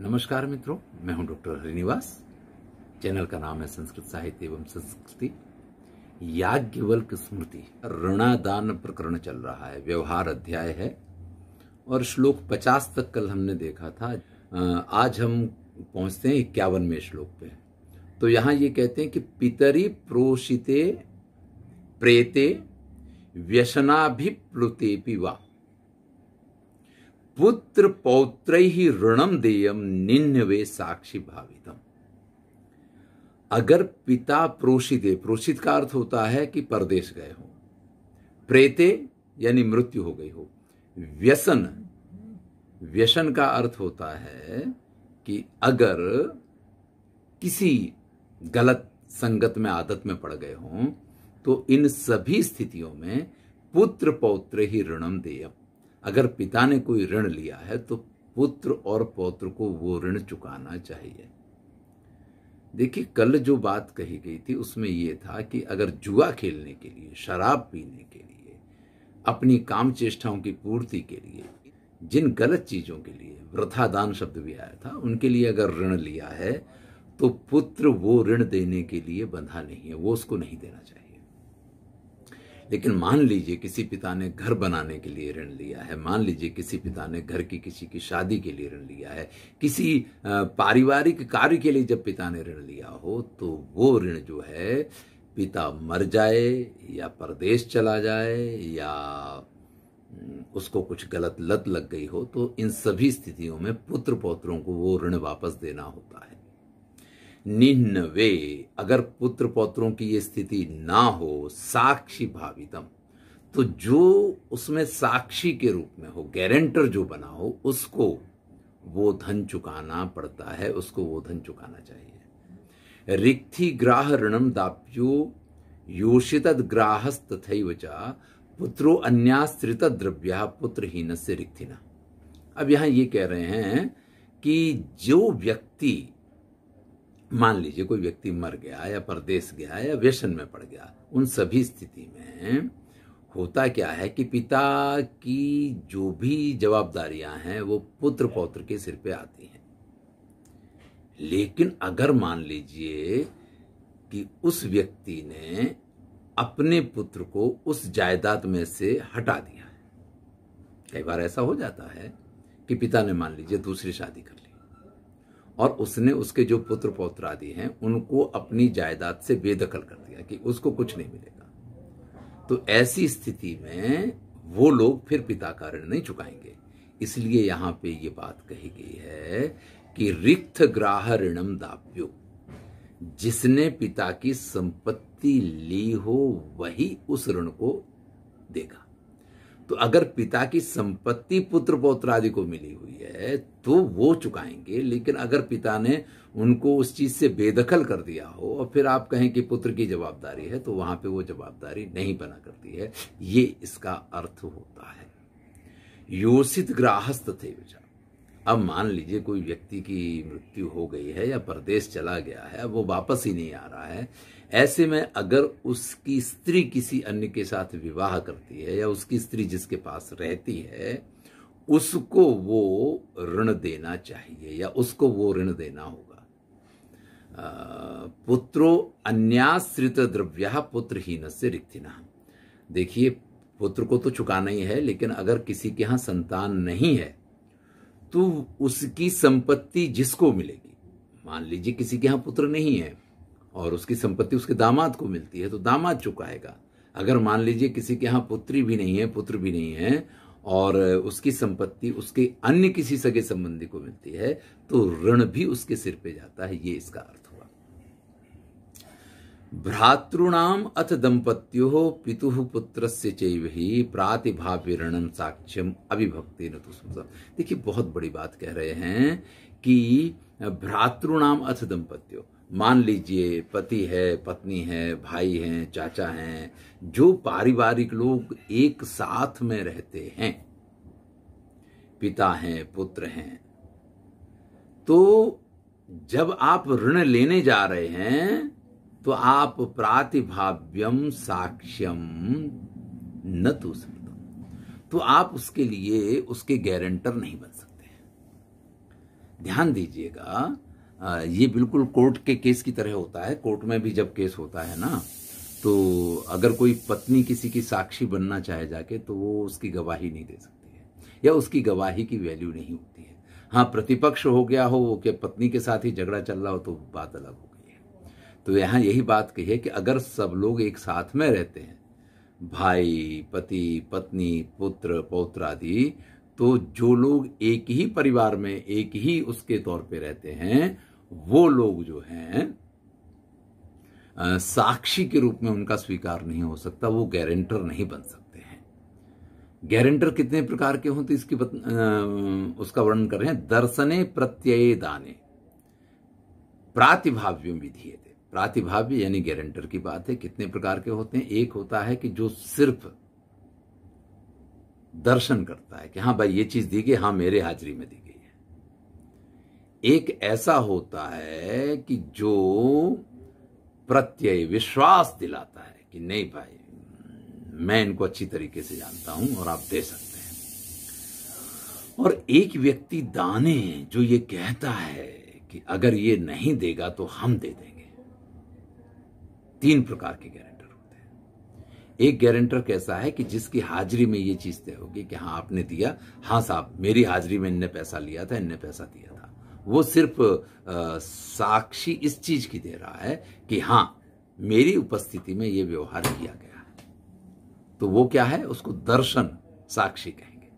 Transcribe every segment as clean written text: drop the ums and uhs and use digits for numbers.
नमस्कार मित्रों, मैं हूं डॉक्टर हरिनिवास। चैनल का नाम है संस्कृत साहित्य एवं संस्कृति। याज्ञवल्क्य स्मृति ऋणादान प्रकरण चल रहा है, व्यवहार अध्याय है और श्लोक 50 तक कल हमने देखा था। आज हम पहुंचते हैं 51वें श्लोक पे। तो यहां ये कहते हैं कि पितरी प्रोषिते प्रेते व्यसनाभिप्लुतेपि वा पुत्र पौत्रैः ऋणम देयम निन्नवे साक्षी भावितम। अगर पिता प्रोषिते, प्रोषित का अर्थ होता है कि परदेश गए हो, प्रेते यानी मृत्यु हो गई हो, व्यसन, व्यसन का अर्थ होता है कि अगर किसी गलत संगत में, आदत में पड़ गए हों, तो इन सभी स्थितियों में पुत्र पौत्र ही ऋणम देयम। अगर पिता ने कोई ऋण लिया है तो पुत्र और पौत्र को वो ऋण चुकाना चाहिए। देखिए, कल जो बात कही गई थी उसमें ये था कि अगर जुआ खेलने के लिए, शराब पीने के लिए, अपनी काम चेष्टाओं की पूर्ति के लिए, जिन गलत चीजों के लिए वृथा दान शब्द भी आया था, उनके लिए अगर ऋण लिया है तो पुत्र वो ऋण देने के लिए बंधा नहीं है, वो उसको नहीं देना चाहिए। लेकिन मान लीजिए किसी पिता ने घर बनाने के लिए ऋण लिया है, मान लीजिए किसी पिता ने घर की किसी की शादी के लिए ऋण लिया है, किसी पारिवारिक कार्य के लिए जब पिता ने ऋण लिया हो, तो वो ऋण जो है पिता मर जाए या परदेश चला जाए या उसको कुछ गलत लत लग गई हो, तो इन सभी स्थितियों में पुत्र पौत्रों को वो ऋण वापस देना होता है। निन्नवे, अगर पुत्र पौत्रों की ये स्थिति ना हो, साक्षी भावितम, तो जो उसमें साक्षी के रूप में हो, गारंटर जो बना हो, उसको वो धन चुकाना पड़ता है, उसको वो धन चुकाना चाहिए। रिक्थि ग्राह ऋणम दाप्यो योषितद ग्राहस्तथैव च पुत्रो अन्यास्त्रित द्रव्या पुत्रहीनस्य रिक्थिना। अब यहां ये कह रहे हैं कि जो व्यक्ति, मान लीजिए कोई व्यक्ति मर गया या परदेश गया या व्यसन में पड़ गया, उन सभी स्थिति में होता क्या है कि पिता की जो भी जवाबदारियां हैं वो पुत्र पौत्र के सिर पे आती हैं। लेकिन अगर मान लीजिए कि उस व्यक्ति ने अपने पुत्र को उस जायदाद में से हटा दिया है, कई बार ऐसा हो जाता है कि पिता ने मान लीजिए दूसरी शादी कर ली और उसने उसके जो पुत्र पौत्र आदि हैं उनको अपनी जायदाद से बेदखल कर दिया कि उसको कुछ नहीं मिलेगा। तो ऐसी स्थिति में वो लोग फिर पिता का ऋण नहीं चुकाएंगे। इसलिए यहां पे ये बात कही गई है कि रिक्त ग्राह ऋणम दाप्यो, जिसने पिता की संपत्ति ली हो वही उस ऋण को देगा। तो अगर पिता की संपत्ति पुत्र पौत्र आदि को मिली हुई है तो वो चुकाएंगे, लेकिन अगर पिता ने उनको उस चीज से बेदखल कर दिया हो और फिर आप कहें कि पुत्र की जवाबदारी है, तो वहां पे वो जवाबदारी नहीं बना करती है। ये इसका अर्थ होता है। योषित ग्राहस्त थे। अब मान लीजिए कोई व्यक्ति की मृत्यु हो गई है या परदेश चला गया है, वो वापस ही नहीं आ रहा है। ऐसे में अगर उसकी स्त्री किसी अन्य के साथ विवाह करती है या उसकी स्त्री जिसके पास रहती है, उसको वो ऋण देना चाहिए या उसको वो ऋण देना होगा। पुत्रो अन्याश्रित द्रव्या पुत्रहीनस्य रिक्थिना। देखिए, पुत्र को तो चुकाना ही है, लेकिन अगर किसी के यहां संतान नहीं है तो उसकी संपत्ति जिसको मिलेगी, मान लीजिए किसी के यहां पुत्र नहीं है और उसकी संपत्ति उसके दामाद को मिलती है तो दामाद चुकाएगा। अगर मान लीजिए किसी के यहां पुत्री भी नहीं है, पुत्र भी नहीं है और उसकी संपत्ति उसके अन्य किसी सगे संबंधी को मिलती है, तो ऋण भी उसके सिर पे जाता है। ये इसका अर्थ हुआ। भ्रातॄणाम अथ दंपत्यो पितुः पुत्रस्य चैवहि प्रातिभाव्य ऋणम साक्ष्यम अविभक्तेन तु स्मृतम्। देखिए, बहुत बड़ी बात कह रहे हैं कि भ्रातॄणाम अथ दंपत्यो, मान लीजिए पति है, पत्नी है, भाई हैं, चाचा हैं, जो पारिवारिक लोग एक साथ में रहते हैं, पिता हैं, पुत्र हैं, तो जब आप ऋण लेने जा रहे हैं तो आप प्रातिभाव्यम साक्ष्यम न तु स्मृतम्, तो आप उसके लिए उसके गारंटर नहीं बन सकते। ध्यान दीजिएगा, ये बिल्कुल कोर्ट के केस की तरह होता है। कोर्ट में भी जब केस होता है ना, तो अगर कोई पत्नी किसी की साक्षी बनना चाहे जाके, तो वो उसकी गवाही नहीं दे सकती है, या उसकी गवाही की वैल्यू नहीं होती है। हाँ, प्रतिपक्ष हो गया हो कि पत्नी के साथ ही झगड़ा चल रहा हो तो बात अलग हो गई है। तो यहाँ यही बात कही है कि अगर सब लोग एक साथ में रहते हैं, भाई, पति, पत्नी, पुत्र, पौत्र आदि, तो जो लोग एक ही परिवार में एक ही उसके तौर पे रहते हैं, वो लोग जो हैं साक्षी के रूप में उनका स्वीकार नहीं हो सकता, वो गारंटर नहीं बन सकते हैं। गारंटर कितने प्रकार के होते इसकी उसका वर्णन कर रहे हैं। दर्शने प्रत्यये दाने प्रातिभाव्यम विधीयते। प्रातिभाव्य यानी गारंटर की बात है। कितने प्रकार के होते हैं? एक होता है कि जो सिर्फ दर्शन करता है कि हाँ भाई ये चीज दी गई, हाँ मेरे हाजिरी में दी गई है। एक ऐसा होता है कि जो प्रत्यय विश्वास दिलाता है कि नहीं भाई मैं इनको अच्छी तरीके से जानता हूं और आप दे सकते हैं। और एक व्यक्ति दाने जो ये कहता है कि अगर ये नहीं देगा तो हम दे देंगे। तीन प्रकार के गारंटर होते हैं। एक गारंटर कैसा है कि जिसकी हाजिरी में ये चीज तय होगी कि हाँ आपने दिया, हाँ साहब मेरी हाजिरी में इनने पैसा लिया था, इनने पैसा दिया था। वो सिर्फ साक्षी इस चीज की दे रहा है कि हाँ मेरी उपस्थिति में ये व्यवहार किया गया है। तो वो क्या है? उसको दर्शन साक्षी कहेंगे।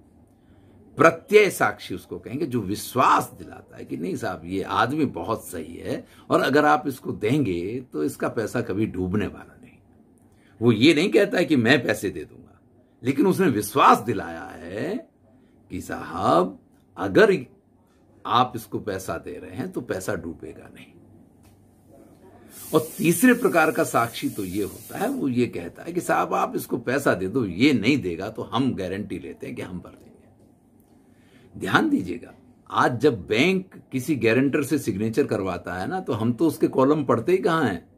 प्रत्यय साक्षी उसको कहेंगे जो विश्वास दिलाता है कि नहीं साहब ये आदमी बहुत सही है और अगर आप इसको देंगे तो इसका पैसा कभी डूबने वाला नहीं। वो ये नहीं कहता है कि मैं पैसे दे दूंगा, लेकिन उसने विश्वास दिलाया है कि साहब अगर आप इसको पैसा दे रहे हैं तो पैसा डूबेगा नहीं। और तीसरे प्रकार का साक्षी तो ये होता है, वो ये कहता है कि साहब आप इसको पैसा दे दो, ये नहीं देगा तो हम गारंटी लेते हैं कि हम भर देंगे। ध्यान दीजिएगा, आज जब बैंक किसी गारंटर से सिग्नेचर करवाता है ना, तो हम तो उसके कॉलम पढ़ते ही कहां हैं।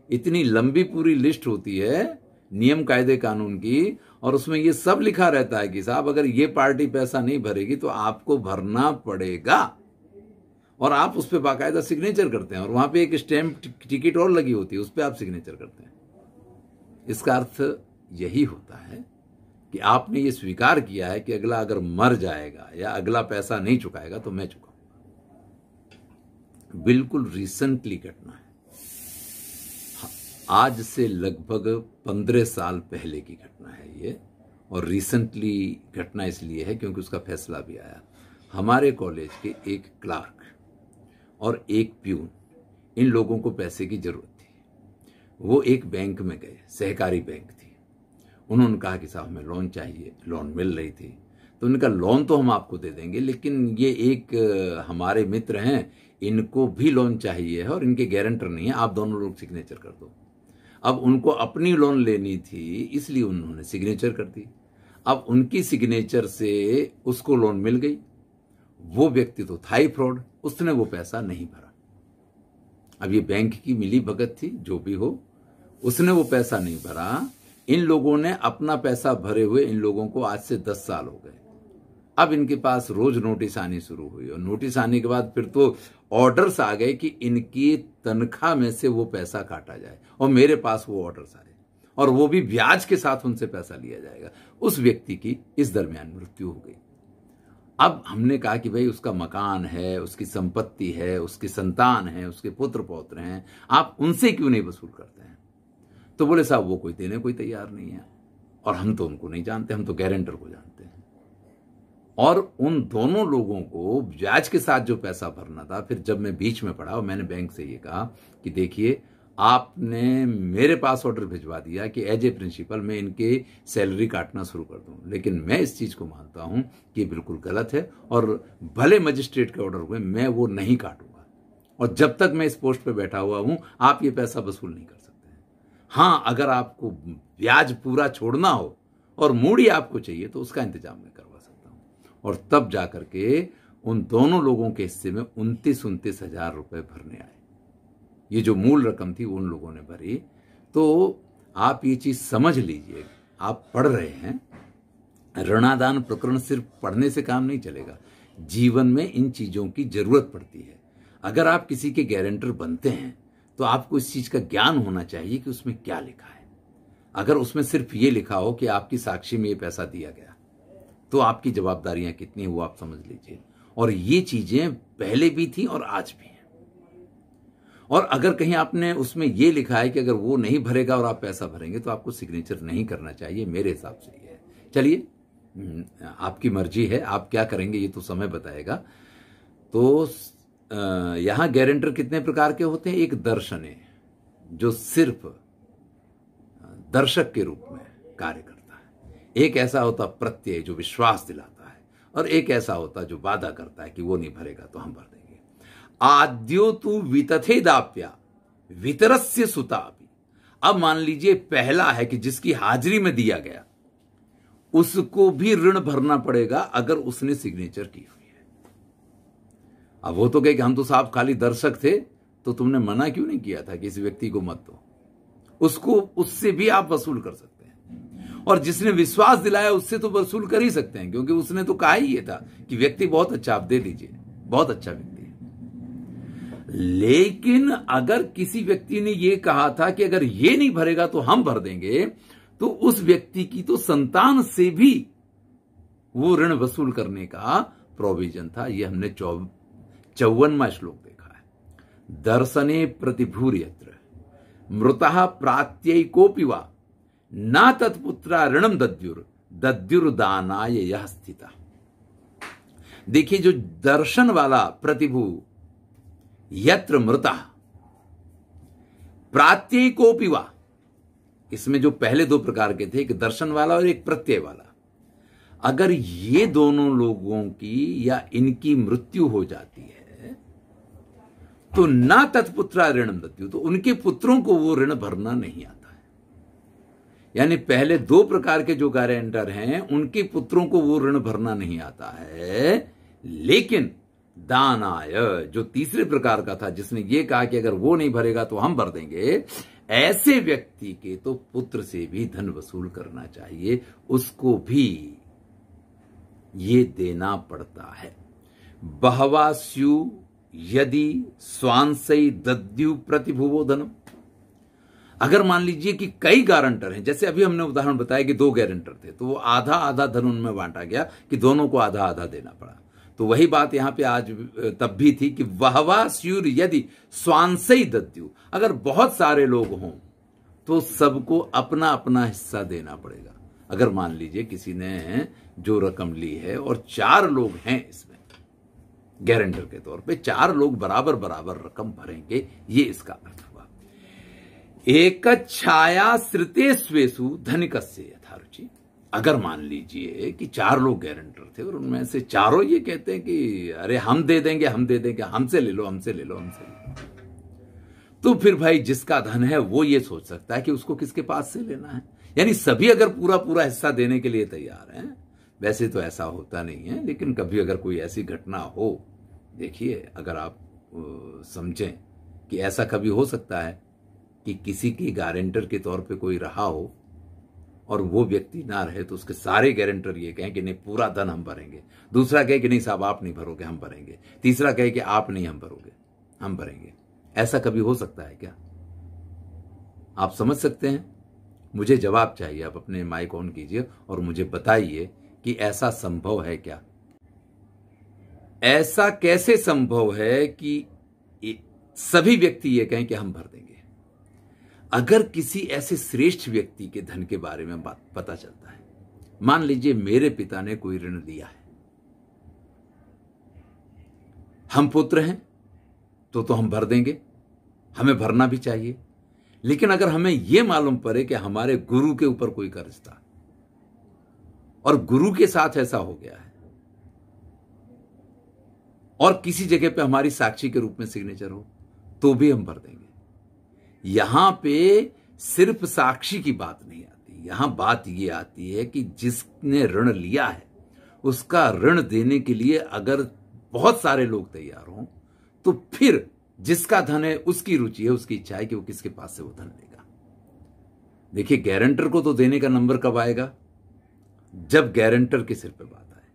इतनी लंबी पूरी लिस्ट होती है नियम कायदे कानून की, और उसमें ये सब लिखा रहता है कि साहब अगर ये पार्टी पैसा नहीं भरेगी तो आपको भरना पड़ेगा। और आप उस पर बाकायदा सिग्नेचर करते हैं, और वहां पे एक स्टैंप टिकट और लगी होती है, उस पर आप सिग्नेचर करते हैं। इसका अर्थ यही होता है कि आपने ये स्वीकार किया है कि अगला अगर मर जाएगा या अगला पैसा नहीं चुकाएगा तो मैं चुकाऊंगा। बिल्कुल रिसेंटली घटना है, आज से लगभग 15 साल पहले की घटना है ये। और रिसेंटली घटना इसलिए है क्योंकि उसका फैसला भी आया। हमारे कॉलेज के एक क्लार्क और एक प्यून, इन लोगों को पैसे की जरूरत थी। वो एक बैंक में गए, सहकारी बैंक थी। उन्होंने कहा कि साहब हमें लोन चाहिए, लोन मिल रही थी। तो उन्होंने कहा लोन तो हम आपको दे देंगे, लेकिन ये एक हमारे मित्र हैं, इनको भी लोन चाहिए है और इनके गारंटर नहीं है, आप दोनों लोग सिग्नेचर कर दो। अब उनको अपनी लोन लेनी थी, इसलिए उन्होंने सिग्नेचर कर दी। अब उनकी सिग्नेचर से उसको लोन मिल गई। वो व्यक्ति तो था ही फ्रॉड, उसने वो पैसा नहीं भरा। अब ये बैंक की मिली भगत थी, जो भी हो, उसने वो पैसा नहीं भरा। इन लोगों ने अपना पैसा भरे हुए इन लोगों को आज से 10 साल हो गए। अब इनके पास रोज नोटिस आनी शुरू हुई, और नोटिस आने के बाद फिर तो ऑर्डर्स आ गए कि इनकी तनख्वाह में से वो पैसा काटा जाए, और मेरे पास वो ऑर्डर्स आए, और वो भी ब्याज के साथ उनसे पैसा लिया जाएगा। उस व्यक्ति की इस दरमियान मृत्यु हो गई। अब हमने कहा कि भाई उसका मकान है, उसकी संपत्ति है, उसकी संतान है, उसके पुत्र पौत्र हैं, आप उनसे क्यों नहीं वसूल करते हैं? तो बोले साहब वो कोई देने कोई तैयार नहीं है, और हम तो उनको नहीं जानते, हम तो गारंटर को जानते हैं। और उन दोनों लोगों को ब्याज के साथ जो पैसा भरना था, फिर जब मैं बीच में पड़ा और मैंने बैंक से ये कहा कि देखिए आपने मेरे पास ऑर्डर भिजवा दिया कि एज ए प्रिंसिपल मैं इनके सैलरी काटना शुरू कर दूं, लेकिन मैं इस चीज को मानता हूं कि ये बिल्कुल गलत है, और भले मजिस्ट्रेट के ऑर्डर हुए मैं वो नहीं काटूंगा, और जब तक मैं इस पोस्ट पे बैठा हुआ हूं आप ये पैसा वसूल नहीं कर सकते। हाँ, अगर आपको ब्याज पूरा छोड़ना हो और मूड़ी आपको चाहिए तो उसका इंतजाम मैं करवा सकता हूं। और तब जाकर के उन दोनों लोगों के हिस्से में 29 हजार रुपए भरने आए। ये जो मूल रकम थी उन लोगों ने भरी। तो आप ये चीज समझ लीजिए, आप पढ़ रहे हैं, ऋणादान प्रकरण सिर्फ पढ़ने से काम नहीं चलेगा, जीवन में इन चीजों की जरूरत पड़ती है। अगर आप किसी के गारंटर बनते हैं तो आपको इस चीज का ज्ञान होना चाहिए कि उसमें क्या लिखा है। अगर उसमें सिर्फ ये लिखा हो कि आपकी साक्षी में ये पैसा दिया गया, तो आपकी जवाबदारियां कितनी वो आप समझ लीजिए। और ये चीजें पहले भी थी और आज भी हैं। और अगर कहीं आपने उसमें ये लिखा है कि अगर वो नहीं भरेगा और आप पैसा भरेंगे तो आपको सिग्नेचर नहीं करना चाहिए, मेरे हिसाब से ये है। चलिए, आपकी मर्जी है, आप क्या करेंगे ये तो समय बताएगा। तो यहां गारंटर कितने प्रकार के होते हैं? एक दर्शने, जो सिर्फ दर्शक के रूप में कार्य करता है। एक ऐसा होता प्रत्यय, जो विश्वास दिलाता है। और एक ऐसा होता जो वादा करता है कि वो नहीं भरेगा तो हम भर देंगे। आद्यो तु वितथेदाप्या वितरस्य सुतापि। अब मान लीजिए पहला है कि जिसकी हाजिरी में दिया गया, उसको भी ऋण भरना पड़ेगा अगर उसने सिग्नेचर की हुई है। अब वो तो कहे कि हम तो साहब खाली दर्शक थे, तो तुमने मना क्यों नहीं किया था कि इस व्यक्ति को मत दो? उसको, उससे भी आप वसूल कर सकते हैं। और जिसने विश्वास दिलाया उससे तो वसूल कर ही सकते हैं, क्योंकि उसने तो कहा ही ये था कि व्यक्ति बहुत अच्छा, आप दे दीजिए, बहुत अच्छा व्यक्ति है। लेकिन अगर किसी व्यक्ति ने ये कहा था कि अगर ये नहीं भरेगा तो हम भर देंगे, तो उस व्यक्ति की तो संतान से भी वो ऋण वसूल करने का प्रोविजन था। ये हमने 54वां श्लोक देखा है। दर्शने प्रतिभूर्यत्र मृतः प्रात्ययिकोऽपि वा न तत्पुत्रा ऋणम दद्युर्दानाय यह स्थिता। देखिए, जो दर्शन वाला प्रतिभू, यत्र मृतः प्रात्ययिकोऽपि वा, इसमें जो पहले दो प्रकार के थे, एक दर्शन वाला और एक प्रत्यय वाला, अगर ये दोनों लोगों की या इनकी मृत्यु हो जाती है तो ना तत्पुत्रा ऋणम दद्यु, तो उनके पुत्रों को वो ऋण भरना नहीं आता है। यानी पहले दो प्रकार के जो गारंटर हैं उनके पुत्रों को वो ऋण भरना नहीं आता है। लेकिन दानाय, जो तीसरे प्रकार का था, जिसने ये कहा कि अगर वो नहीं भरेगा तो हम भर देंगे, ऐसे व्यक्ति के तो पुत्र से भी धन वसूल करना चाहिए, उसको भी ये देना पड़ता है। बहवा स्यु यदि स्वांसई दद्यु प्रतिभुवो धनम। अगर मान लीजिए कि कई गारंटर हैं, जैसे अभी हमने उदाहरण बताया कि 2 गारंटर थे, तो वो आधा आधा धन उनमें बांटा गया कि दोनों को आधा आधा देना पड़ा। तो वही बात यहां पे आज तब भी थी कि वहवा स्यूर यदि स्वांसई दद्यु, अगर बहुत सारे लोग हों तो सबको अपना अपना हिस्सा देना पड़ेगा। अगर मान लीजिए किसी ने जो रकम ली है और 4 लोग हैं इसमें गारंटर के तौर पे, 4 लोग बराबर बराबर रकम भरेंगे, ये इसका अर्थ हुआ। एक छाया श्रुते स्वेसु धनिकस्य यथारुचि। अगर मान लीजिए कि 4 लोग गारंटर थे और उनमें से चारों ये कहते हैं कि अरे हम दे देंगे, हम दे देंगे, हमसे ले लो, हमसे ले लो, हमसे ले लो, तो फिर भाई जिसका धन है वो ये सोच सकता है कि उसको किसके पास से लेना है। यानी सभी अगर पूरा पूरा हिस्सा देने के लिए तैयार हैं, वैसे तो ऐसा होता नहीं है, लेकिन कभी अगर कोई ऐसी घटना हो, देखिए अगर आप समझें कि ऐसा कभी हो सकता है कि किसी की गारंटर के तौर पे कोई रहा हो और वो व्यक्ति ना रहे, तो उसके सारे गारंटर ये कहें कि नहीं पूरा धन हम भरेंगे, दूसरा कहे कि नहीं साहब आप नहीं भरोगे, हम भरेंगे, तीसरा कहे कि आप नहीं हम भरोगे, हम भरेंगे। ऐसा कभी हो सकता है क्या? आप समझ सकते हैं? मुझे जवाब चाहिए। आप अपने माइक ऑन कीजिए और मुझे बताइए कि ऐसा संभव है क्या? ऐसा कैसे संभव है कि सभी व्यक्ति ये कहें कि हम भर देंगे? अगर किसी ऐसे श्रेष्ठ व्यक्ति के धन के बारे में बात पता चलता है, मान लीजिए मेरे पिता ने कोई ऋण लिया है, हम पुत्र हैं तो हम भर देंगे, हमें भरना भी चाहिए। लेकिन अगर हमें यह मालूम पड़े कि हमारे गुरु के ऊपर कोई कर्ज था और गुरु के साथ ऐसा हो गया है और किसी जगह पे हमारी साक्षी के रूप में सिग्नेचर हो, तो भी हम भर देंगे। यहां पे सिर्फ साक्षी की बात नहीं आती, यहां बात यह आती है कि जिसने ऋण लिया है उसका ऋण देने के लिए अगर बहुत सारे लोग तैयार हों, तो फिर जिसका धन है उसकी रुचि है, उसकी इच्छा है कि वो किसके पास से वो धन लेगा। देखिए, गारंटर को तो देने का नंबर कब आएगा? जब गारंटर के सिर पे बात आए।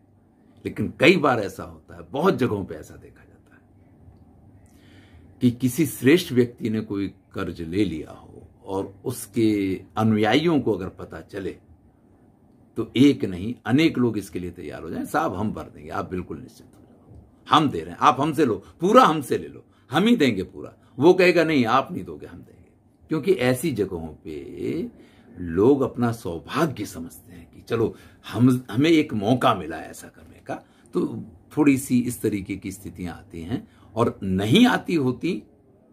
लेकिन कई बार ऐसा होता है, बहुत जगहों पे ऐसा देखा जाता है कि किसी श्रेष्ठ व्यक्ति ने कोई कर्ज ले लिया हो और उसके अनुयायियों को अगर पता चले तो एक नहीं अनेक लोग इसके लिए तैयार हो जाएं, साहब हम भर देंगे, आप बिल्कुल निश्चित हो जाओ, हम दे रहे हैं, आप हमसे लो, पूरा हमसे ले लो, हम ही देंगे पूरा। वो कहेगा नहीं आप नहीं दोगे, हम देंगे। क्योंकि ऐसी जगहों पे लोग अपना सौभाग्य समझते हैं कि चलो हमें एक मौका मिला ऐसा करने का। तो थोड़ी सी इस तरीके की स्थितियां आती हैं, और नहीं आती होती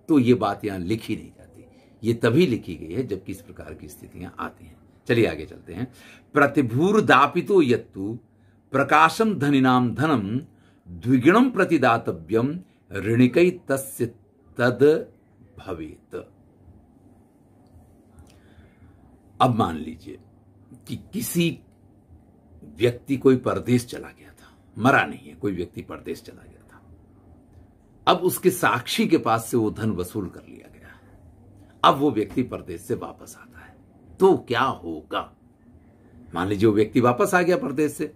तो ये बात यहां लिखी नहीं जाती। ये तभी लिखी गई है जबकि इस प्रकार की स्थितियां आती हैं। चलिए आगे चलते हैं। प्रतिभूर्दापितो यत्तु प्रकाशम धनिनाम धनम द्विगुणम प्रतिदातव्यम ऋणिकै तस्य तद भवेत। अब मान लीजिए कि किसी व्यक्ति कोई परदेश चला गया था, मरा नहीं है, कोई व्यक्ति परदेश चला गया था। अब उसके साक्षी के पास से वो धन वसूल कर लिया गया है। अब वो व्यक्ति परदेश से वापस आता है तो क्या होगा? मान लीजिए वो व्यक्ति वापस आ गया परदेश से,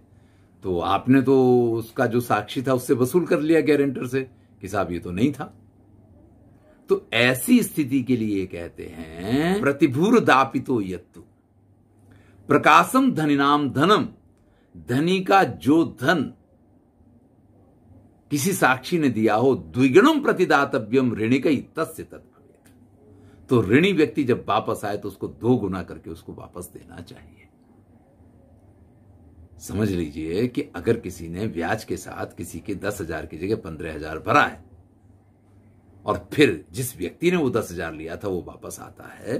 तो आपने तो उसका जो साक्षी था उससे वसूल कर लिया गारंटर से कि साहब ये तो नहीं था। तो ऐसी स्थिति के लिए कहते हैं प्रतिभूर्दापितो यत्तु प्रकाशम धनिनाम धनम, धनी का जो धन किसी साक्षी ने दिया हो, द्विगुणम प्रतिदातव्यम ऋणिकै तस्य तद भवेत्। तो ऋणी व्यक्ति जब वापस आए तो उसको 2 गुना करके उसको वापस देना चाहिए। समझ लीजिए कि अगर किसी ने ब्याज के साथ किसी के 10,000 की जगह 15,000 भरा है और फिर जिस व्यक्ति ने वो 10,000 लिया था वो वापस आता है,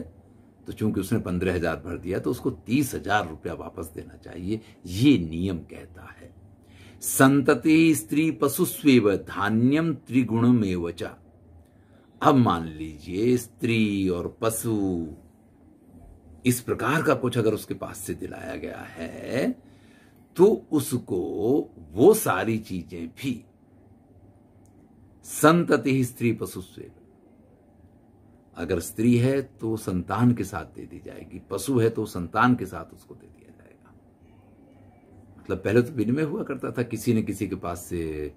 तो चूंकि उसने 15,000 भर दिया तो उसको 30,000 रुपया वापस देना चाहिए। ये नियम कहता है। संतति स्त्री पशुस्वेव धान्यम त्रिगुणमेव च। अब मान लीजिए स्त्री और पशु इस प्रकार का कुछ अगर उसके पास से दिलाया गया है तो उसको वो सारी चीजें भी संतति स्त्री पशुस्वेव, अगर स्त्री है तो संतान के साथ दे दी जाएगी, पशु है तो संतान के साथ उसको दे दिया जाएगा। मतलब पहले तो विनिमय हुआ करता था, किसी न किसी के पास से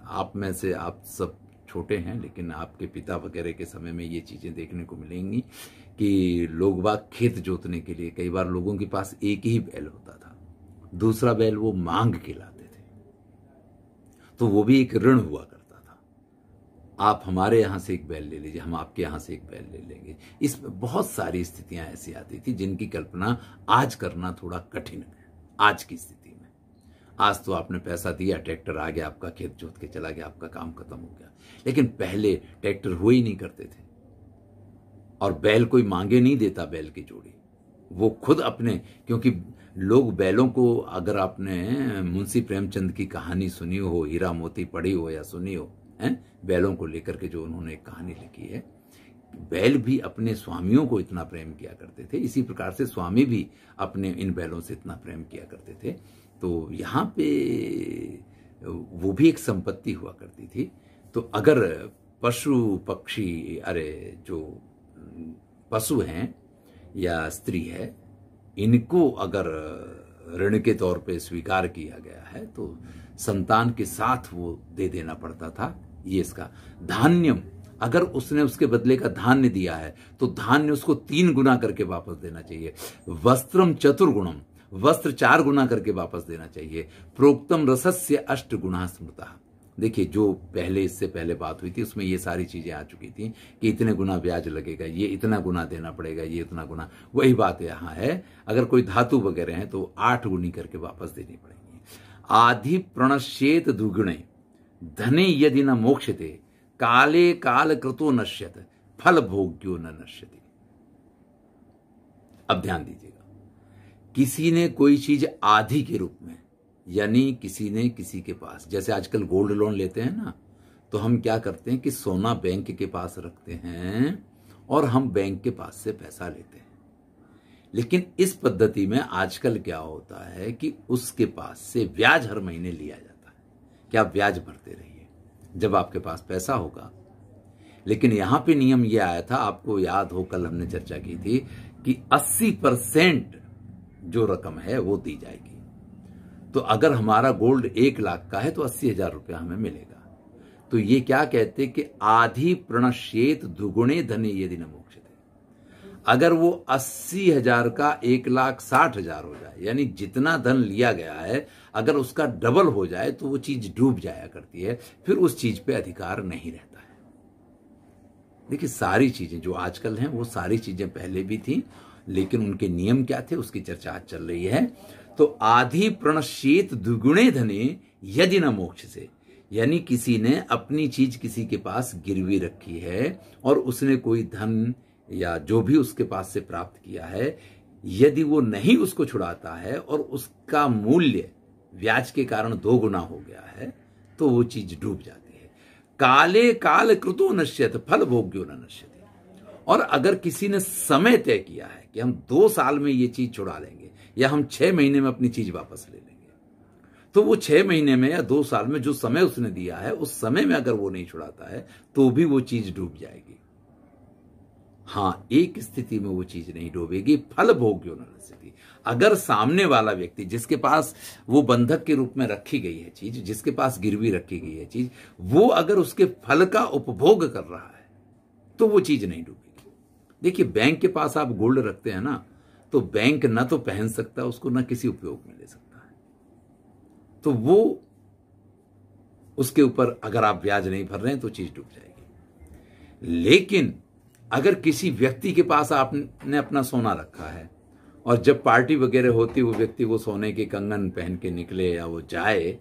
आप में से आप सब छोटे हैं लेकिन आपके पिता वगैरह के समय में ये चीजें देखने को मिलेंगी कि लोग बाग खेत जोतने के लिए कई बार लोगों के पास एक ही बैल होता था, दूसरा बैल वो मांग के लाते थे, तो वो भी एक ऋण हुआ करता था। आप हमारे यहां से एक बैल ले लीजिए, हम आपके यहां से एक बैल ले लेंगे। इसमें बहुत सारी स्थितियां ऐसी आती थी जिनकी कल्पना आज करना थोड़ा कठिन है आज की स्थिति में। आज तो आपने पैसा दिया, ट्रैक्टर आ गया, आपका खेत जोत के चला गया, आपका काम खत्म हो गया। लेकिन पहले ट्रैक्टर हुए ही नहीं करते थे और बैल कोई मांगे नहीं देता, बैल की जोड़ी वो खुद अपने, क्योंकि लोग बैलों को, अगर आपने मुंशी प्रेमचंद की कहानी सुनी हो, हीरा मोती पढ़ी हो या सुनी हो, बैलों को लेकर के जो उन्होंने एक कहानी लिखी है, बैल भी अपने स्वामियों को इतना प्रेम किया करते थे, इसी प्रकार से स्वामी भी अपने इन बैलों से इतना प्रेम किया करते थे। तो यहाँ पे वो भी एक संपत्ति हुआ करती थी। तो अगर पशु पक्षी, अरे जो पशु हैं या स्त्री है, इनको अगर ऋण के तौर पे स्वीकार किया गया है तो संतान के साथ वो दे देना पड़ता था। ये इसका धान्यम, अगर उसने उसके बदले का धान्य दिया है तो धान्य उसको 3 गुना करके वापस देना चाहिए। वस्त्रम चतुर्गुणम, वस्त्र 4 गुना करके वापस देना चाहिए। प्रोक्तम रसस्य 8 गुना स्मृता। देखिए जो पहले, इससे पहले बात हुई थी उसमें ये सारी चीजें आ चुकी थी कि इतने गुना ब्याज लगेगा, ये इतना गुना देना पड़ेगा, ये इतना गुना। वही बात यहाँ है, अगर कोई धातु वगैरह है तो 8 गुनी करके वापस देनी पड़ेगी। आधि प्रणश्येत दुगुणे धने यदि न मोक्षते काले काल कृतो नश्यत फल भोग्यो न नश्यति। अब ध्यान दीजिएगा, किसी ने कोई चीज आधी के रूप में, यानी किसी ने किसी के पास, जैसे आजकल गोल्ड लोन लेते हैं ना, तो हम क्या करते हैं कि सोना बैंक के पास रखते हैं और हम बैंक के पास से पैसा लेते हैं। लेकिन इस पद्धति में आजकल क्या होता है कि उसके पास से ब्याज हर महीने लिया जाता है कि आप ब्याज भरते रहिए जब आपके पास पैसा होगा। लेकिन यहां पे नियम यह आया था, आपको याद हो कल हमने चर्चा की थी कि 80% जो रकम है वो दी जाएगी। तो अगर हमारा गोल्ड 1 लाख का है तो 80,000 रुपया हमें मिलेगा। तो ये क्या कहते कि आधि प्रणश्येत दुगुणे धने यदि न मोक्षते। अगर वो 80,000 का 1,60,000 हो जाए, यानी जितना धन लिया गया है अगर उसका डबल हो जाए तो वो चीज डूब जाया करती है, फिर उस चीज पे अधिकार नहीं रहता है। देखिए, सारी चीजें जो आजकल हैं वो सारी चीजें पहले भी थी, लेकिन उनके नियम क्या थे उसकी चर्चा आज चल रही है। तो आधि प्रणश्येत द्विगुणे धने यदि न मोक्ष से, यानी किसी ने अपनी चीज किसी के पास गिरवी रखी है और उसने कोई धन या जो भी उसके पास से प्राप्त किया है, यदि वो नहीं उसको छुड़ाता है और उसका मूल्य ब्याज के कारण 2 गुना हो गया है तो वो चीज डूब जाती है। काले काल कृतो नश्यत फल भोग्यो न नश्यति। और अगर किसी ने समय तय किया है कि हम 2 साल में ये चीज छुड़ा लेंगे या हम 6 महीने में अपनी चीज वापस ले लेंगे, तो वो 6 महीने में या 2 साल में जो समय उसने दिया है उस समय में अगर वो नहीं छुड़ाता है तो भी वो चीज डूब जाएगी। हाँ, एक स्थिति में वो चीज नहीं डूबेगी, फल भोग्यो न नश्यति। अगर सामने वाला व्यक्ति जिसके पास वो बंधक के रूप में रखी गई है चीज, जिसके पास गिरवी रखी गई है चीज, वो अगर उसके फल का उपभोग कर रहा है तो वो चीज नहीं डूबेगी। देखिए, बैंक के पास आप गोल्ड रखते हैं ना, तो बैंक ना तो पहन सकता उसको, ना किसी उपयोग में ले सकता है, तो वो उसके ऊपर अगर आप ब्याज नहीं भर रहे हैं तो चीज डूब जाएगी। लेकिन अगर किसी व्यक्ति के पास आपने अपना सोना रखा है और जब पार्टी वगैरह होती वो व्यक्ति वो सोने के कंगन पहन के निकले या वो जाए,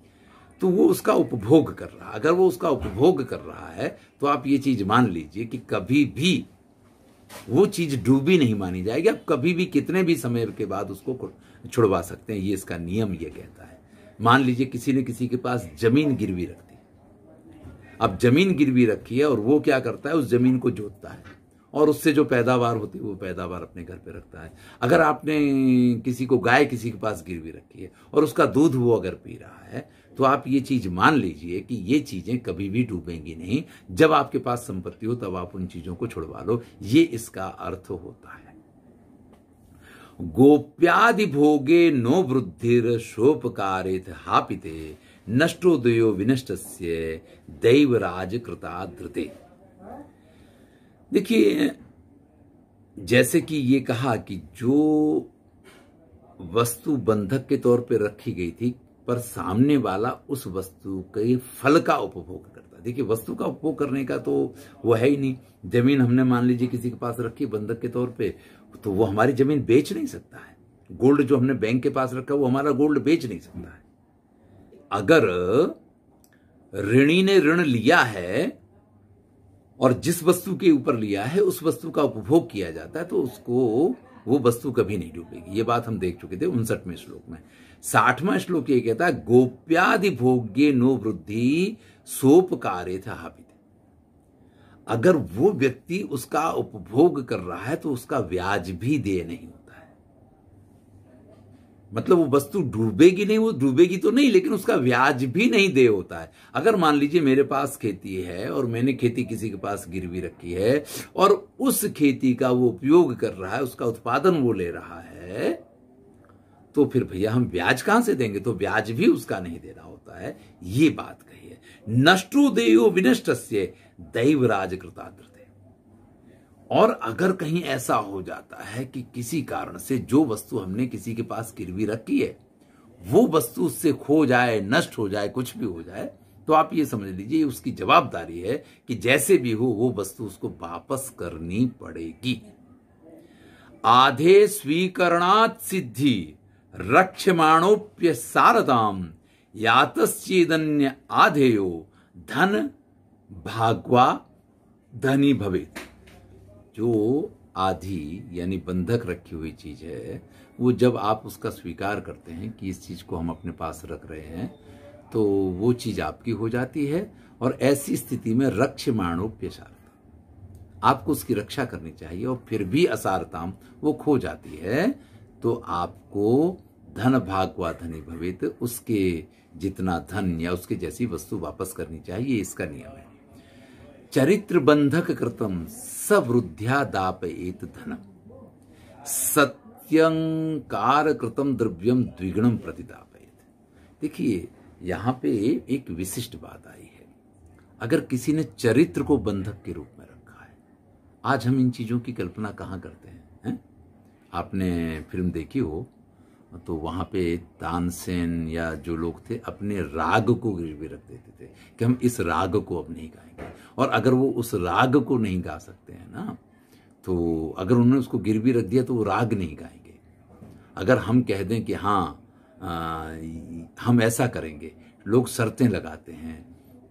तो वो उसका उपभोग कर रहा है। अगर वो उसका उपभोग कर रहा है तो आप ये चीज मान लीजिए कि कभी भी वो चीज डूबी नहीं मानी जाएगी। आप कभी भी कितने भी समय के बाद उसको छुड़वा सकते हैं, ये इसका नियम ये कहता है। मान लीजिए किसी ने किसी के पास जमीन गिरवी रख दी, अब जमीन गिरवी रखी है और वो क्या करता है, उस जमीन को जोतता है और उससे जो पैदावार होती है वो पैदावार अपने घर पे रखता है। अगर आपने किसी को गाय किसी के पास गिरवी रखी है और उसका दूध वो अगर पी रहा है, तो आप ये चीज मान लीजिए कि ये चीजें कभी भी डूबेंगी नहीं। जब आपके पास संपत्ति हो तब आप उन चीजों को छुड़वा लो, ये इसका अर्थ होता है। गोप्यादि भोगे नो वृद्धिर शोपकारित हापिते नष्टोदयो विनष्टस्य दैवराज कृता धृते। देखिए, जैसे कि ये कहा कि जो वस्तु बंधक के तौर पे रखी गई थी पर सामने वाला उस वस्तु के फल का उपभोग करता। देखिए, वस्तु का उपभोग करने का तो वो है ही नहीं। जमीन हमने मान लीजिए किसी के पास रखी बंधक के तौर पे, तो वो हमारी जमीन बेच नहीं सकता है। गोल्ड जो हमने बैंक के पास रखा वो हमारा गोल्ड बेच नहीं सकता है। अगर ऋणी ने ऋण लिया है और जिस वस्तु के ऊपर लिया है उस वस्तु का उपभोग किया जाता है तो उसको वो वस्तु कभी नहीं डूबेगी। ये बात हम देख चुके थे 59वें श्लोक में। 60वां श्लोक ये कहता है गोप्यादि भोग्ये नो वृद्धि सोपकारे था हापित। अगर वो व्यक्ति उसका उपभोग कर रहा है तो उसका ब्याज भी देय नहीं होता है। मतलब वो वस्तु डूबेगी नहीं, वो डूबेगी तो नहीं लेकिन उसका ब्याज भी नहीं देय होता है। अगर मान लीजिए मेरे पास खेती है और मैंने खेती किसी के पास गिरवी रखी है और उस खेती का वो उपयोग कर रहा है, उसका उत्पादन वो ले रहा है, तो फिर भैया हम ब्याज कहां से देंगे? तो ब्याज भी उसका नहीं देना होता है। ये बात कही है। नष्टो देयो विनष्टस्य दैवराज कृताद्रते। और अगर कहीं ऐसा हो जाता है कि किसी कारण से जो वस्तु हमने किसी के पास गिरवी रखी है वो वस्तु उससे खो जाए, नष्ट हो जाए, कुछ भी हो जाए, तो आप ये समझ लीजिए उसकी जवाबदारी है कि जैसे भी हो वो वस्तु उसको वापस करनी पड़ेगी। आधे स्वीकरणात् सिद्धि रक्षमाणोप्य सारदाम यातश्चेदन्य आधेयो धन भागवा धनी भवेत्। जो आधी यानी बंधक रखी हुई चीज है वो जब आप उसका स्वीकार करते हैं कि इस चीज को हम अपने पास रख रहे हैं तो वो चीज आपकी हो जाती है। और ऐसी स्थिति में रक्षमाणोप्य सारदाम, आपको उसकी रक्षा करनी चाहिए और फिर भी असारताम वो खो जाती है तो आपको धन भागवा धनी भवेत्, उसके जितना धन या उसके जैसी वस्तु वापस करनी चाहिए। इसका नियम है। चरित्र बंधक कृतम सवृद्ध्या दापयेत धनम सत्यंकार कृतम द्रव्यम द्विगुणम प्रतिदापयेत। देखिए, यहाँ पे एक विशिष्ट बात आई है। अगर किसी ने चरित्र को बंधक के रूप में रखा है, आज हम इन चीजों की कल्पना कहाँ करते हैं? आपने फिल्म देखी हो तो वहां पे तानसेन या जो लोग थे अपने राग को गिरवी रख देते थे कि हम इस राग को अब नहीं गाएंगे, और अगर वो उस राग को नहीं गा सकते हैं ना, तो अगर उन्होंने उसको गिरवी रख दिया तो वो राग नहीं गाएंगे। अगर हम कह दें कि हाँ हम ऐसा करेंगे, लोग शर्तें लगाते हैं,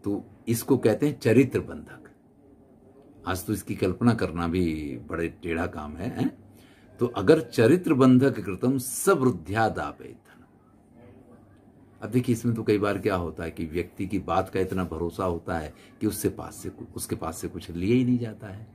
तो इसको कहते हैं चरित्र बंधक। आज तो इसकी कल्पना करना भी बड़े टेढ़ा काम है? तो अगर चरित्र बंधक कृतम सवृद्ध्यादापेत। अब देखिए, इसमें तो कई बार क्या होता है कि व्यक्ति की बात का इतना भरोसा होता है कि उसके पास से कुछ लिए ही नहीं जाता है,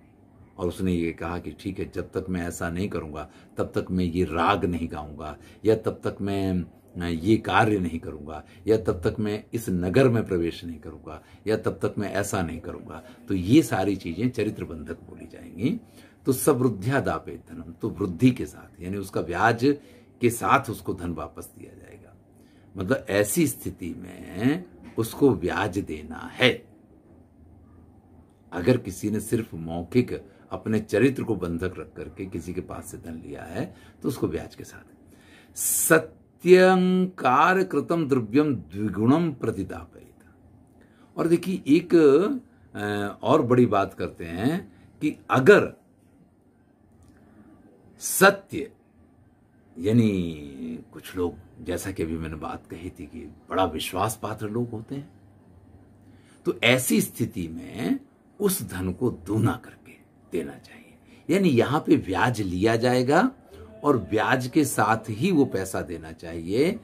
और उसने ये कहा कि ठीक है, जब तक मैं ऐसा नहीं करूंगा तब तक मैं ये राग नहीं गाऊंगा, या तब तक मैं ये कार्य नहीं करूंगा, या तब तक मैं इस नगर में प्रवेश नहीं करूंगा, या तब तक मैं ऐसा नहीं करूंगा। तो ये सारी चीजें चरित्र बंधक बोली जाएंगी। तो सवृद्ध्यादापेत धनम, तो वृद्धि के साथ, यानी उसका ब्याज के साथ उसको धन वापस दिया जाएगा। मतलब ऐसी स्थिति में उसको ब्याज देना है। अगर किसी ने सिर्फ मौखिक अपने चरित्र को बंधक रख करके किसी के पास से धन लिया है तो उसको ब्याज के साथ। सत्यंकार कृतम द्रव्यम द्विगुणम प्रतिदापयित। और देखिए, एक और बड़ी बात करते हैं कि अगर सत्य, यानी कुछ लोग, जैसा कि अभी मैंने बात कही थी कि बड़ा विश्वास पात्र लोग होते हैं, तो ऐसी स्थिति में उस धन को दूना करके देना चाहिए। यानी यहां पे ब्याज लिया जाएगा और ब्याज के साथ ही वो पैसा देना चाहिए।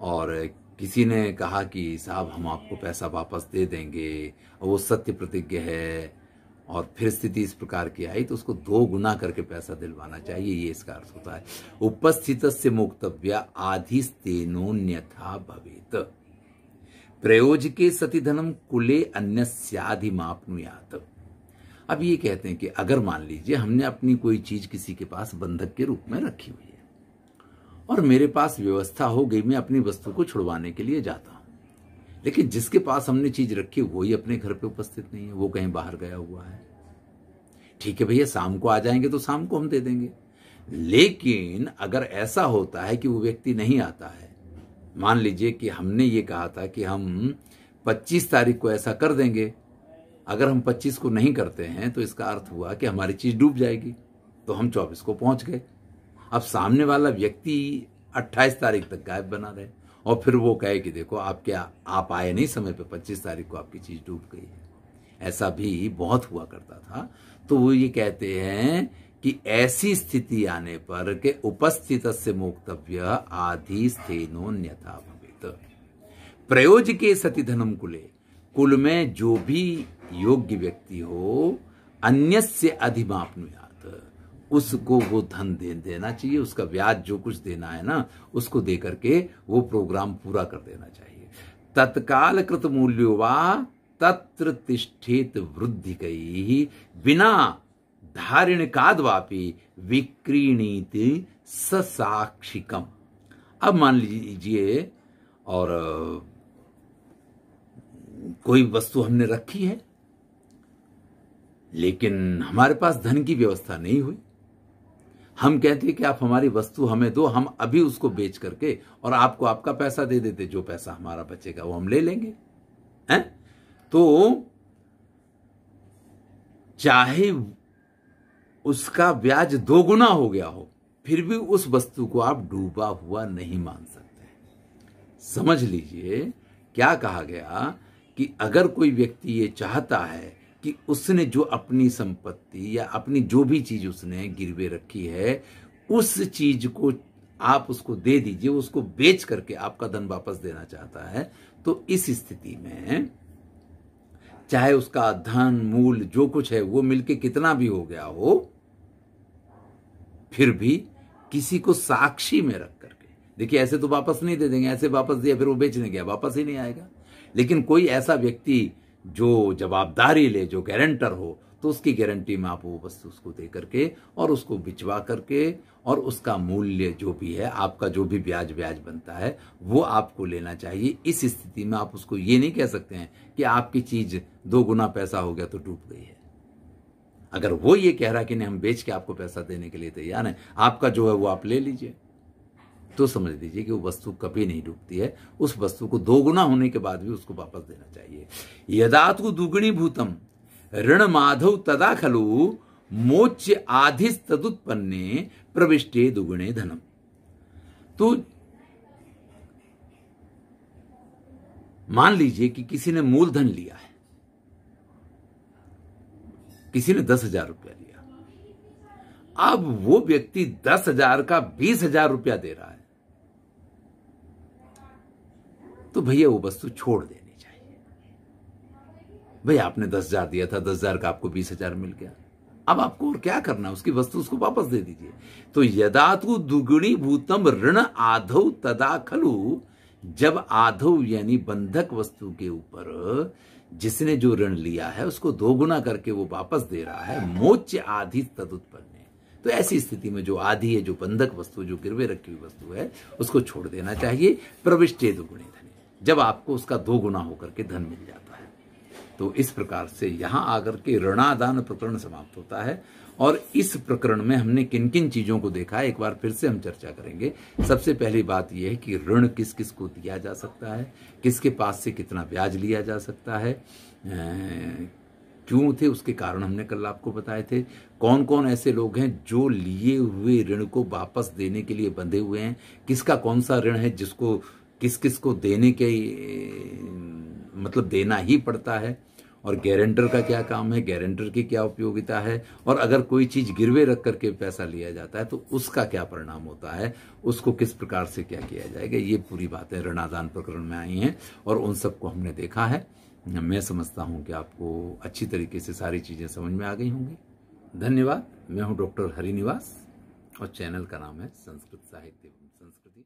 और किसी ने कहा कि साहब हम आपको पैसा वापस दे देंगे, और वो सत्य प्रतिज्ञ है, और फिर स्थिति इस प्रकार की आई, तो उसको 2 गुना करके पैसा दिलवाना चाहिए। ये इसका अर्थ होता है। उपस्थितस्य मोक्तव्य आधिस्तेनोन्यथा भवेत प्रयोजके सति धनम कुले अन्यस्याधिमाप्नुयात। अब ये कहते हैं कि अगर मान लीजिए हमने अपनी कोई चीज किसी के पास बंधक के रूप में रखी हुई है, और मेरे पास व्यवस्था हो गई, मैं अपनी वस्तु को छुड़वाने के लिए जाता हूं, लेकिन जिसके पास हमने चीज रखी वो ही अपने घर पे उपस्थित नहीं है, वो कहीं बाहर गया हुआ है। ठीक है भैया, शाम को आ जाएंगे तो शाम को हम दे देंगे। लेकिन अगर ऐसा होता है कि वो व्यक्ति नहीं आता है, मान लीजिए कि हमने ये कहा था कि हम 25 तारीख को ऐसा कर देंगे, अगर हम 25 को नहीं करते हैं तो इसका अर्थ हुआ कि हमारी चीज डूब जाएगी, तो हम 24 को पहुंच गए। अब सामने वाला व्यक्ति 28 तारीख तक गायब बना रहे, और फिर वो कहे कि देखो आप आए नहीं समय पे, 25 तारीख को आपकी चीज डूब गई है। ऐसा भी बहुत हुआ करता था। तो वो ये कहते हैं कि ऐसी स्थिति आने पर के उपस्थितस्य मोक्तव्य आधिस्थेनोन्यथा भवेत प्रयोजके सति धनम कुले। कुल में जो भी योग्य व्यक्ति हो, अन्यस्य अधिमाप्नुयात, उसको वो धन देना चाहिए। उसका ब्याज जो कुछ देना है ना, उसको दे करके वो प्रोग्राम पूरा कर देना चाहिए। तत्काल कृत मूल्यो वा तत्र तिष्ठेत वृद्धि कई बिना धारिण काद्वापि विक्रीणीत ससाक्षिकम। अब मान लीजिए और कोई वस्तु हमने रखी है, लेकिन हमारे पास धन की व्यवस्था नहीं हुई। हम कहते हैं कि आप हमारी वस्तु हमें दो, हम अभी उसको बेच करके और आपको आपका पैसा दे देते, जो पैसा हमारा बचेगा वो हम ले लेंगे, हैं? तो चाहे उसका ब्याज 2 गुना हो गया हो, फिर भी उस वस्तु को आप डूबा हुआ नहीं मान सकते। समझ लीजिए क्या कहा गया कि अगर कोई व्यक्ति ये चाहता है कि उसने जो अपनी संपत्ति या अपनी जो भी चीज उसने गिरवे रखी है, उस चीज को आप उसको दे दीजिए, उसको बेच करके आपका धन वापस देना चाहता है, तो इस स्थिति में चाहे उसका धन मूल जो कुछ है वो मिलके कितना भी हो गया हो, फिर भी किसी को साक्षी में रख करके, देखिए ऐसे तो वापस नहीं दे देंगे, ऐसे वापस दिया फिर वो बेचने गया वापस ही नहीं आएगा। लेकिन कोई ऐसा व्यक्ति जो जवाबदारी ले, जो गारंटर हो, तो उसकी गारंटी में आप वो वस्तु उसको दे करके और उसको बिचवा करके और उसका मूल्य जो भी है, आपका जो भी ब्याज बनता है वो आपको लेना चाहिए। इस स्थिति में आप उसको ये नहीं कह सकते हैं कि आपकी चीज 2 गुना पैसा हो गया तो डूब गई है। अगर वो ये कह रहा कि नहीं हम बेच के आपको पैसा देने के लिए तैयार हैं, आपका जो है वो आप ले लीजिए, तो समझ लीजिए कि वो वस्तु कभी नहीं डूबती है। उस वस्तु को 2 गुना होने के बाद भी उसको वापस देना चाहिए। यदा तु दुगुणी भूतम ऋण माधव तदा खलु मोच्य आधिस तदुत्पन्ने प्रविष्टे दुगुणे धनम। तो मान लीजिए कि किसी ने मूलधन लिया है, किसी ने 10,000 रुपया लिया, अब वो व्यक्ति 10,000 का 20,000 रुपया दे रहा है, तो भैया वो वस्तु छोड़ देनी चाहिए। भैया आपने 10,000 दिया था, 10,000 का आपको 20,000 मिल गया, अब आपको और क्या करना है, उसकी वस्तु उसको वापस दे दीजिए। तो यदा तु दुगुणी भूतम ऋण आधौ तदा खलु, जब आधौ यानी बंधक वस्तु के ऊपर जिसने जो ऋण लिया है उसको 2 गुना करके वो वापस दे रहा है, मोच्य आधि तदुत्पन्ने, तो ऐसी स्थिति में जो आधी है, जो बंधक वस्तु, जो गिरवे रखी हुई वस्तु है, उसको छोड़ देना चाहिए। प्रविष्टे दुगुणे धने, जब आपको उसका 2 गुना होकर के धन मिल जाता है। तो इस प्रकार से यहां आकर के ऋणादान प्रकरण समाप्त होता है। और इस प्रकरण में हमने किन किन चीजों को देखा है, एक बार फिर से हम चर्चा करेंगे। सबसे पहली बात यह है कि ऋण किस किस को दिया जा सकता है, किसके पास से कितना ब्याज लिया जा सकता है, क्यों थे उसके कारण हमने कल आपको बताए थे। कौन कौन ऐसे लोग हैं जो लिए हुए ऋण को वापस देने के लिए बंधे हुए हैं, किसका कौन सा ऋण है जिसको किस किस को देने के मतलब देना ही पड़ता है, और गारंटर का क्या काम है, गारंटर की क्या उपयोगिता है, और अगर कोई चीज गिरवे रख करके पैसा लिया जाता है तो उसका क्या परिणाम होता है, उसको किस प्रकार से क्या किया जाएगा, ये पूरी बातें ऋणादान प्रकरण में आई हैं और उन सबको हमने देखा है। मैं समझता हूं कि आपको अच्छी तरीके से सारी चीजें समझ में आ गई होंगी। धन्यवाद। मैं हूं डॉक्टर हरिनिवास और चैनल का नाम है संस्कृत साहित्य एवं संस्कृति।